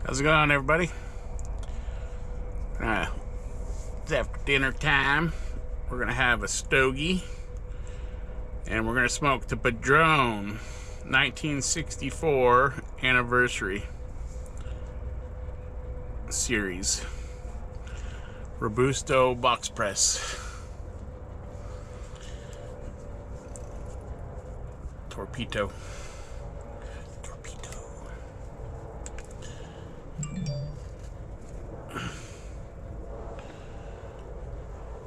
How's it going, everybody? It's after dinner time. We're gonna have a stogie, and we're gonna smoke the Padron 1964 Anniversary series Robusto box press. Torpedo.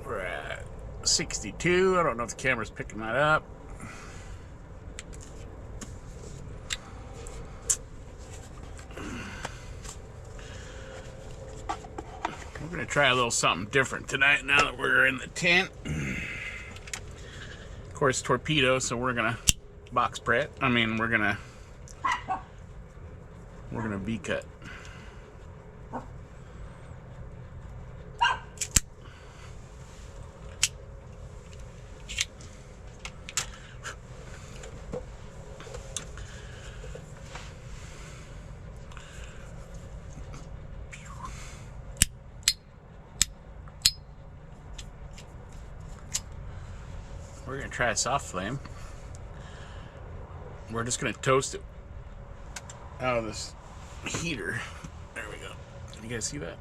We're at 62. I don't know if the camera's picking that up. We're gonna try a little something different tonight now that we're in the tent. Of course, torpedo, so we're gonna box press. We're gonna V-cut. We're gonna try a soft flame. We're just gonna toast it out of this heater. There we go. Can you guys see that?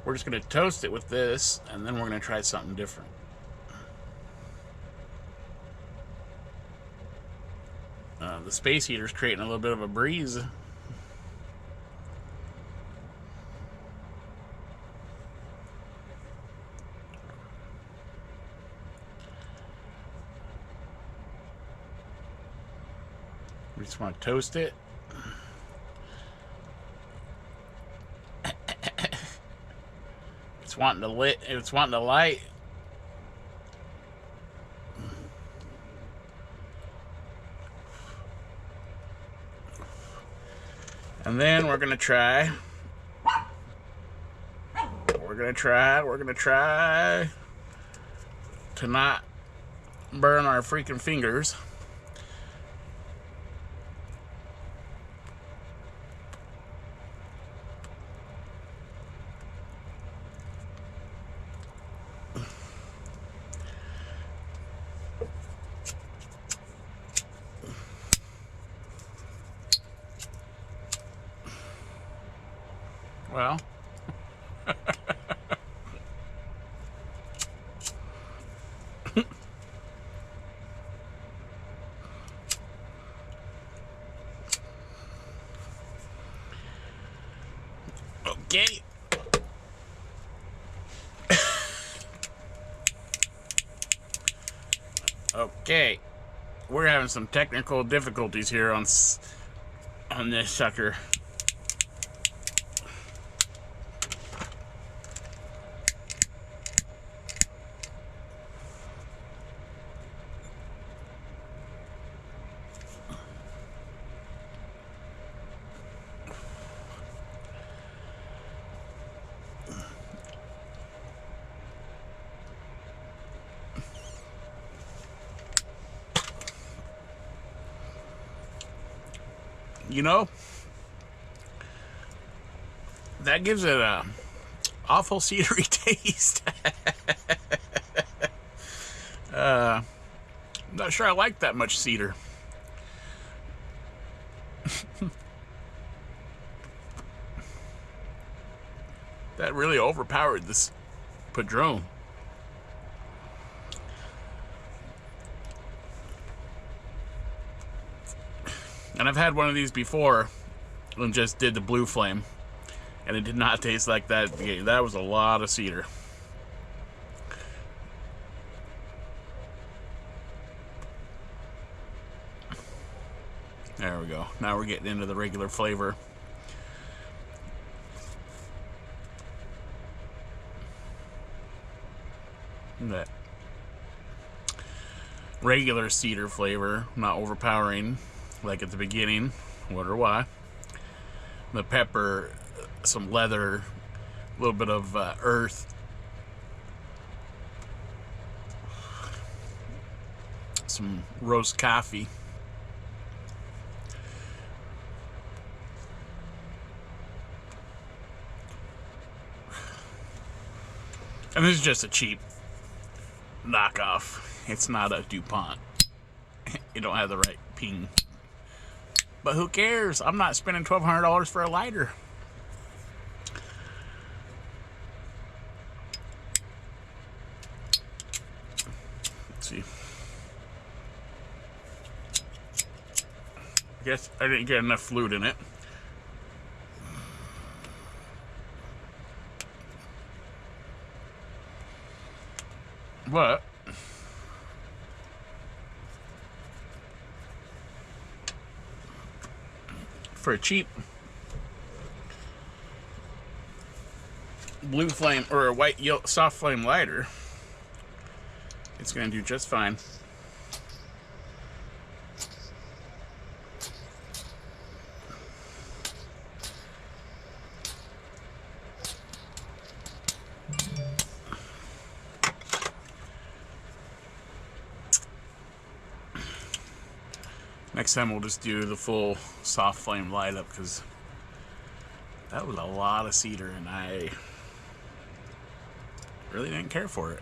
We're just gonna toast it with this, and then we're gonna try something different. The space heater's creating a little bit of a breeze. We just want to toast it. It's wanting to lit. It's wanting to light. And then we're gonna try. We're gonna try to not burn our freaking fingers. Well, okay. Okay, we're having some technical difficulties here on this sucker. You know, that gives it a awful cedary taste. I'm not sure I like that much cedar. That really overpowered this Padron. And I've had one of these before and just did the blue flame, and it did not taste like that. That was a lot of cedar. There we go. Now we're getting into the regular flavor. That regular cedar flavor, not overpowering like at the beginning. Wonder why. The pepper, some leather, a little bit of earth, some roast coffee. And this is just a cheap knockoff. It's not a DuPont. You don't have the right ping. But who cares? I'm not spending $1,200 for a lighter. Let's see. I guess I didn't get enough fluid in it. But for a cheap blue flame or a white soft flame lighter, it's going to do just fine. Next time we'll just do the full soft flame light up, because that was a lot of cedar and I really didn't care for it.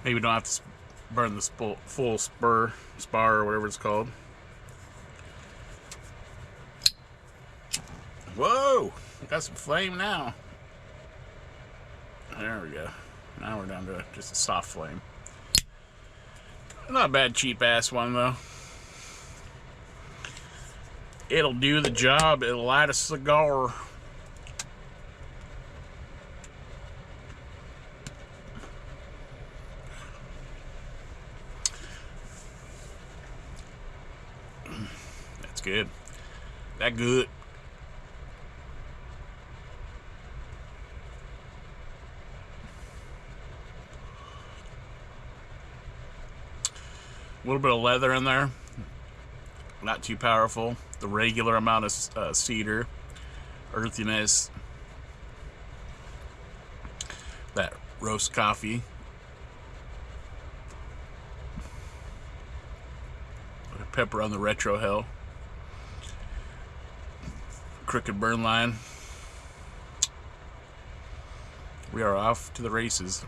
Maybe we don't have to burn the full spar or whatever it's called. Whoa! We got some flame now. There we go. Now we're down to just a soft flame. Not a bad cheap ass one though. It'll do the job. It'll light a cigar. That's good. That good. A little bit of leather in there, not too powerful. The regular amount of cedar, earthiness, that roast coffee, pepper on the retro hell, crooked burn line. We are off to the races.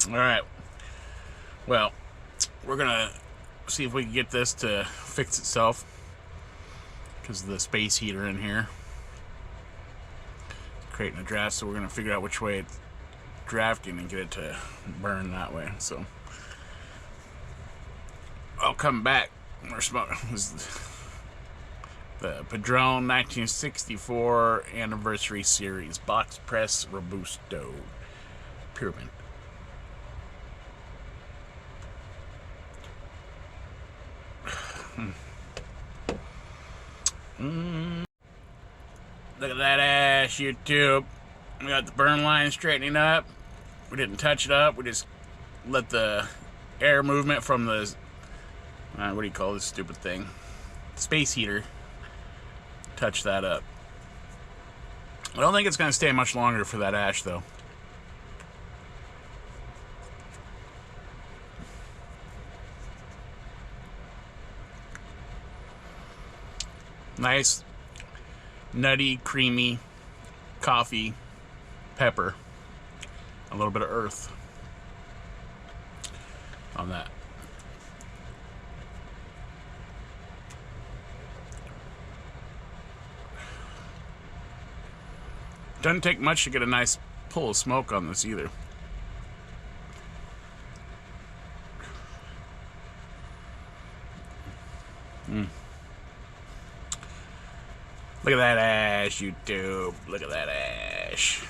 Alright, well, we're gonna see if we can get this to fix itself because of the space heater in here creating a draft, so we're gonna figure out which way it's drafting and get it to burn that way. So I'll come back. We're smoking the Padron 1964 Anniversary Series Box Press Robusto Pyramid. Look at that ash, YouTube. We got the burn line straightening up. We didn't touch it up. We just let the air movement from the what do you call this stupid thing? Space heater. Touch that up. I don't think it's going to stay much longer for that ash though. Nice, nutty, creamy coffee, pepper, a little bit of earth on that. Doesn't take much to get a nice pull of smoke on this either. Look at that ash, YouTube. Look at that ash.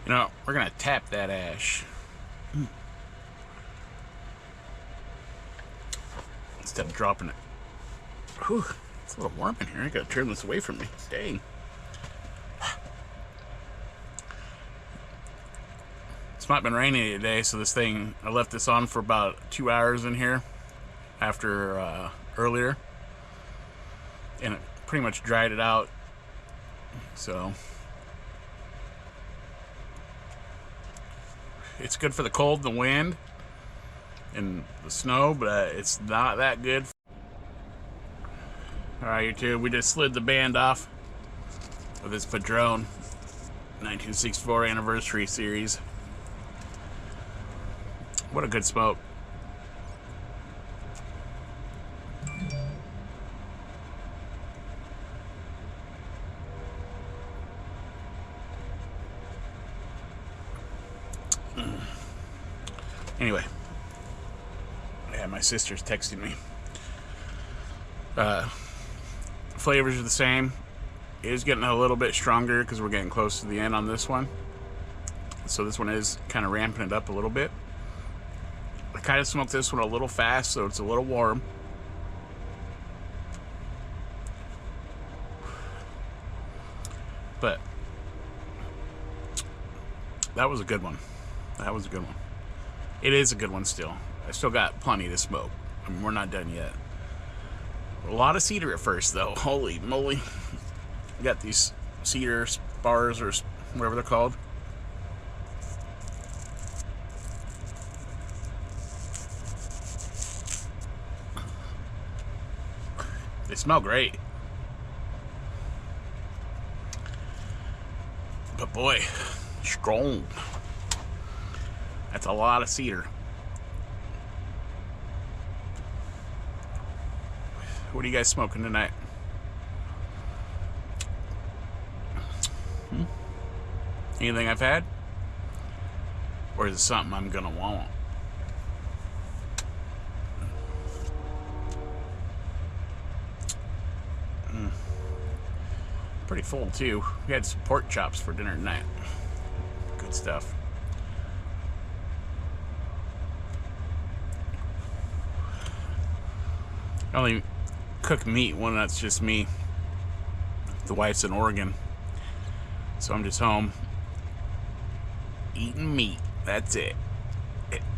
You know, we're going to tap that ash. Instead of dropping it. Whew, it's a little warm in here. I got to turn this away from me. Dang. It's not been raining today, so this thing, I left this on for about 2 hours in here after earlier. And it pretty much dried it out. So It's good for the cold, the wind, and the snow, but it's not that good. Alright, YouTube, we just slid the band off of this Padron 1964 Anniversary series. What a good smoke. Anyway, yeah, my sister's texting me. Flavors are the same. It is getting a little bit stronger because we're getting close to the end on this one. So this one is kind of ramping it up a little bit. I kind of smoked this one a little fast, so it's a little warm. But that was a good one. That was a good one. It is a good one still. I still got plenty to smoke. I mean, we're not done yet. A lot of cedar at first, though. Holy moly. We got these cedar spars, or whatever they're called. They smell great. But boy, strong. That's a lot of cedar. What are you guys smoking tonight? Anything I've had? Or is it something I'm gonna want? Pretty full too. We had some pork chops for dinner tonight. Good stuff. I only cook meat when that's just me. The wife's in Oregon, so I'm just home eating meat. That's it.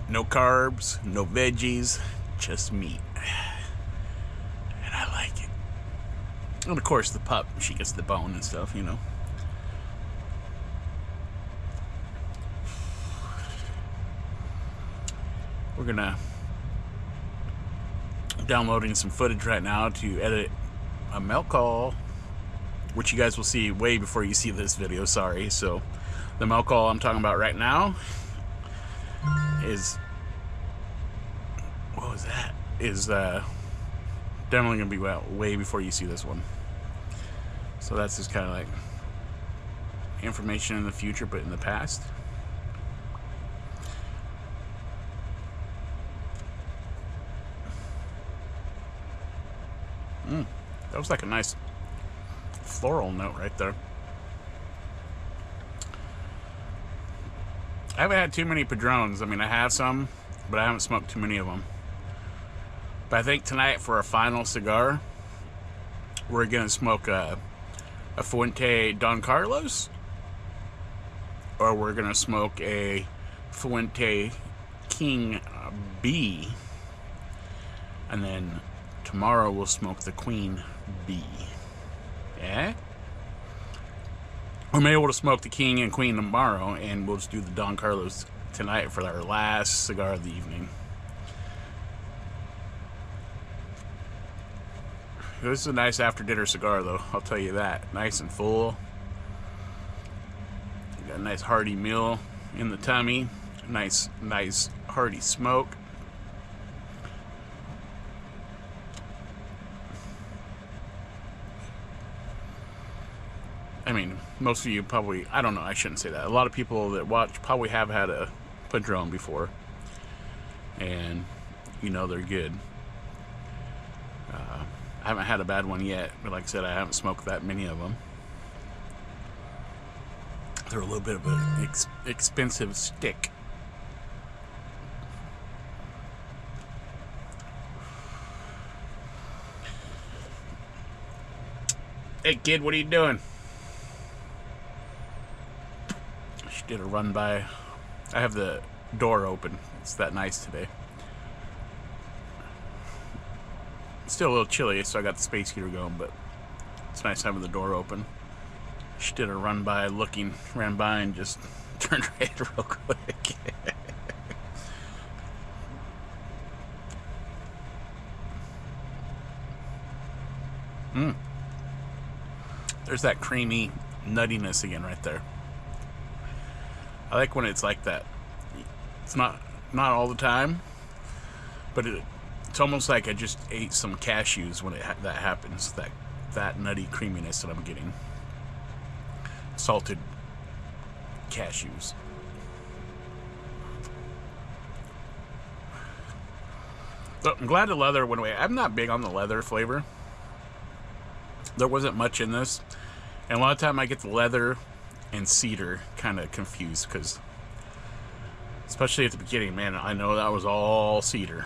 No carbs, no veggies, just meat. And I like it. And of course the pup, she gets the bone and stuff, you know. We're gonna downloading some footage right now to edit a milk call, which you guys will see way before you see this video, sorry. So the milk call I'm talking about right now is, what was that? Is definitely gonna be way before you see this one. So that's just kind of like information in the future, but in the past. That was like a nice floral note right there. I haven't had too many Padrones. I mean, I have some, but I haven't smoked too many of them. But I think tonight for our final cigar, we're gonna smoke a Fuente Don Carlos, or we're gonna smoke a Fuente King B, and then tomorrow we'll smoke the Queen B. Yeah? We may be able to smoke the King and Queen tomorrow, and we'll just do the Don Carlos tonight for our last cigar of the evening. This is a nice after dinner cigar, though, I'll tell you that. Nice and full. Got a nice hearty meal in the tummy. Nice hearty smoke. I mean, most of you probably, I don't know, I shouldn't say that. A lot of people that watch probably have had a Padron before. And, you know, they're good. I haven't had a bad one yet, but like I said, I haven't smoked that many of them. They're a little bit of an expensive stick. Hey kid, what are you doing? She did a run by. I have the door open. It's that nice today. It's still a little chilly, so I got the space heater going, but it's nice having the door open. She did a run by ran by and just turned red real quick. There's that creamy nuttiness again right there. I like when it's like that. It's not all the time, but it's almost like I just ate some cashews when that happens. That nutty creaminess that I'm getting. Salted cashews. So I'm glad the leather went away. I'm not big on the leather flavor. There wasn't much in this, and a lot of time I get the leather and cedar kind of confused, because especially at the beginning, man, I know that was all cedar.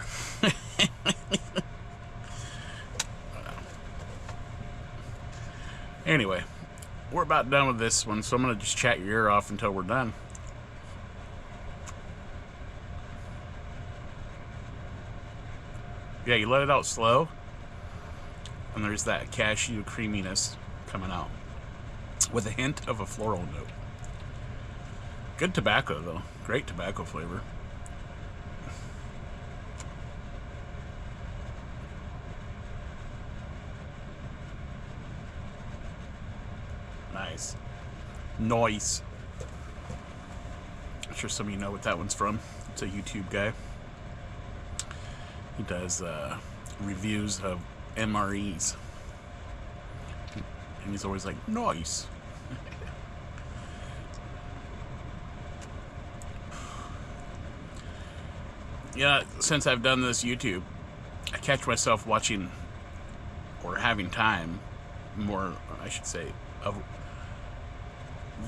Anyway, we're about done with this one, so I'm going to just chat your ear off until we're done. Yeah, you let it out slow, and there's that cashew creaminess coming out with a hint of a floral note. Good tobacco, though. Great tobacco flavor. Nice. Noise. I'm sure some of you know what that one's from. It's a YouTube guy. He does reviews of MREs. And he's always like, nice. Yeah, since I've done this YouTube, I catch myself watching, or having time, more, I should say, of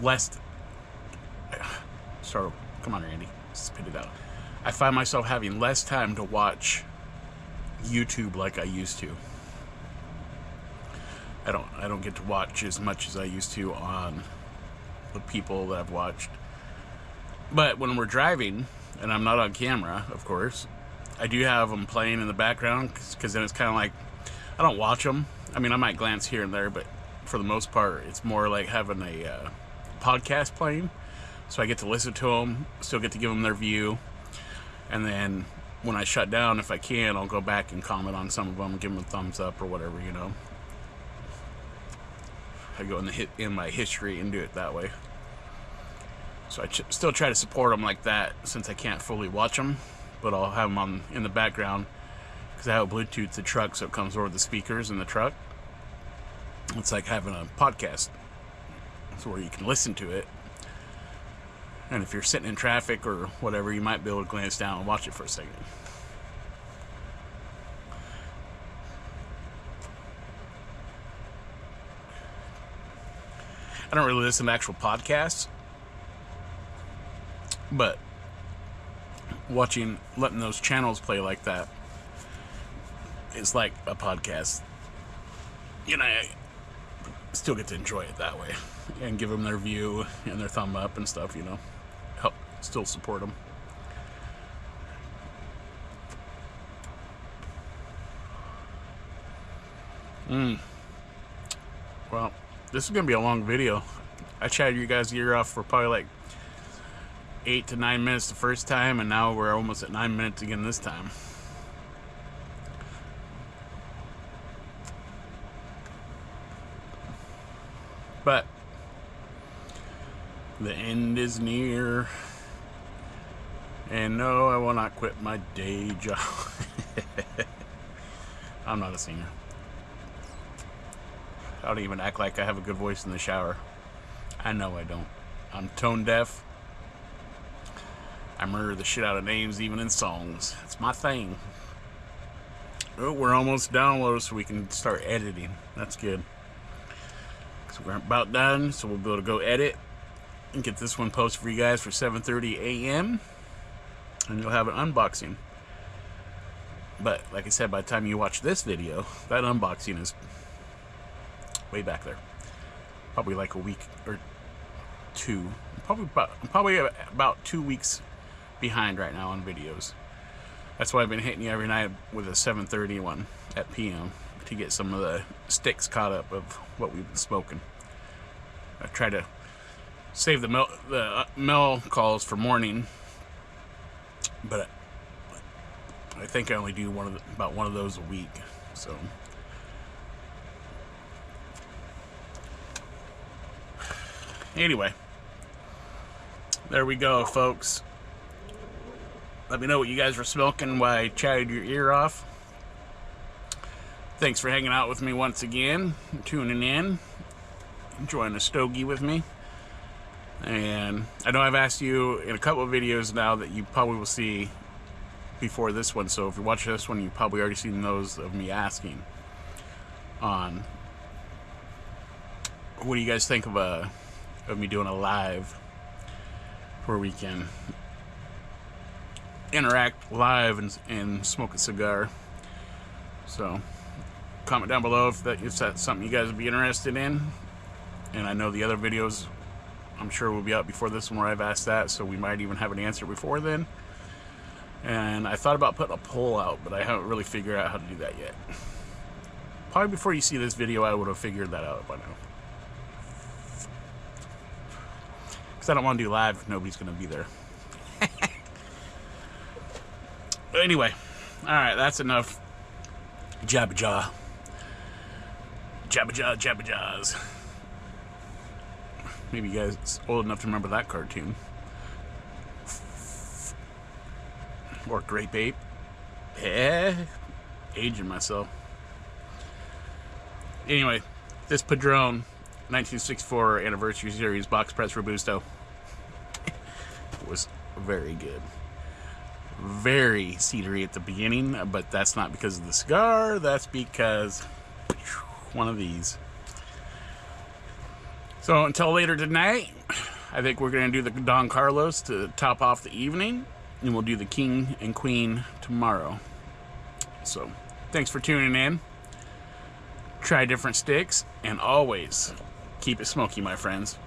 less. Sorry, come on, Randy, spit it out. I find myself having less time to watch YouTube like I used to. I don't get to watch as much as I used to on the people that I've watched. But when we're driving, and I'm not on camera, of course, I do have them playing in the background, because then it's kind of like, I don't watch them. I mean, I might glance here and there, but for the most part, it's more like having a podcast playing. So I get to listen to them, still get to give them their view, and then when I shut down, if I can, I'll go back and comment on some of them, give them a thumbs up or whatever, you know. I go in my history and do it that way. So I still try to support them like that, since I can't fully watch them, but I'll have them on in the background, because I have a Bluetooth the truck, so it comes over the speakers in the truck. It's like having a podcast, so where you can listen to it, and if you're sitting in traffic or whatever, you might be able to glance down and watch it for a second. I don't really listen to actual podcasts, but letting those channels play like that is like a podcast. You know, I still get to enjoy it that way and give them their view and their thumb up and stuff, you know. Help still support them. Well, this is going to be a long video. I chatted you guys' ear off for probably like 8 to 9 minutes the first time, and now we're almost at 9 minutes again this time. But the end is near, and no, I will not quit my day job. I'm not a singer. I don't even act like I have a good voice in the shower. I know I don't. I'm tone deaf. I murder the shit out of names even in songs. It's my thing. Oh, we're almost downloaded, so we can start editing. That's good. So we're about done, so we'll be able to go edit and get this one posted for you guys for 7:30 a.m. and you'll have an unboxing. But like I said, by the time you watch this video, that unboxing is way back there. Probably like a week or two. Probably about 2 weeks behind right now on videos. That's why I've been hitting you every night with a 7:30 one at PM to get some of the sticks caught up of what we've been smoking. I try to save the mail calls for morning, but I think I only do about one of those a week. So Anyway, there we go, folks. Let me know what you guys were smoking while I chatted your ear off. Thanks for hanging out with me once again, tuning in, enjoying a stogie with me. And I know I've asked you in a couple of videos now that you probably will see before this one, so if you're watching this one, you've probably already seen those of me asking on what do you guys think of me doing a live where we can interact live and smoke a cigar. So comment down below if that's something you guys would be interested in. And I know the other videos I'm sure will be out before this one where I've asked that, so we might even have an answer before then. And I thought about putting a poll out, but I haven't really figured out how to do that yet. Probably before you see this video, I would have figured that out by now. Because I don't want to do live if nobody's going to be there. But anyway, alright, that's enough jabba jaw. Jabba jaw, jabba jaws. Maybe you guys old enough to remember that cartoon. Or Grape Ape. Aging myself. Anyway, this Padron 1964 Anniversary Series Box Press Robusto was very good. Very cedary at the beginning, but that's not because of the cigar. That's because one of these. So until later tonight, I think we're going to do the Don Carlos to top off the evening. And we'll do the King and Queen tomorrow. So, thanks for tuning in. Try different sticks. And always, keep it smoky, my friends.